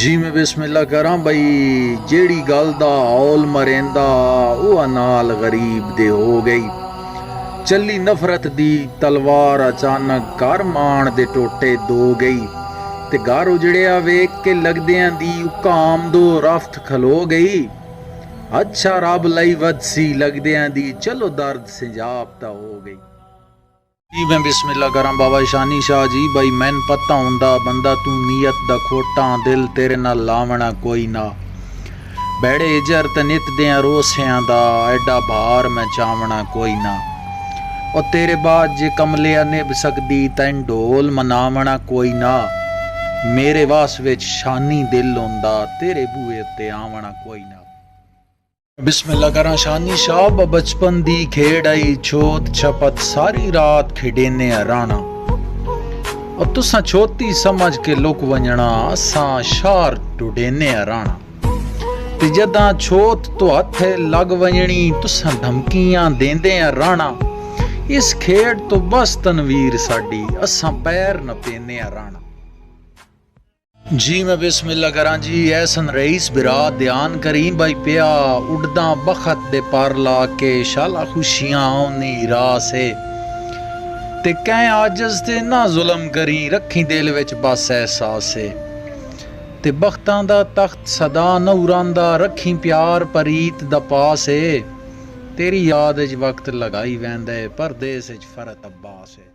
जी मैं बिस्मिल्लाह करा बई जेड़ी गल दा औल मरेंदा ओह नाल गरीब दे हो गई। चली नफरत दी तलवार अचानक घर मान दे टोटे दो गई ते घर उजड़िया वेख के लगदियां दी उकाम दो रफ्त खलो गई। अच्छा रब लई वदसी लगदियां दी चलो दर्द सिंजाबता हो गई। जी मैं बिस्मिल्लाह करा बाबा शानी शाह जी बई मैन पता हुंदा बंदा तू नीयत दा खोटा दिल तेरे नाल लावना कोई ना। बैड़े इजर ते नित दियां रोसियां दा एडा भार मैं चावना कोई ना। और तेरे बाद जे कमलिया निभ सकदी तैन ढोल मनावना कोई ना। मेरे वास विच शानी दिल हुंदा तेरे बूहे उत्ते आवना कोई ना। बिस्मिल्लाह करा शानी शाह बचपन दी खेड़ आई छोत छपत सारी रात खेडेने राणा। और तुसा छोती समझ के लुक वंजना असा शार टुडेने राणा। ते जदा छोत तो हथ लग वंजनी तुसा धमकियां देंदे राणा। इस खेड़ तो बस तनवीर साडी असा पैर न पेने राणा। जी मैं बिस्मिल्लाह करा जी ऐसन रईस बिरा ध्यान करी भाई पिया उड़दा बखत दे पर ला के शाला खुशियां आउनी राह से ते कैं आजज ते ना जुल्म करी रखी दिल विच बस एहसास से ते बख्तां दा तख्त सदा न उरांदा रखी प्यार परीत दा पास है तेरी याद च वक्त लगाई वैंदे परदेस च फरत अब्बास है।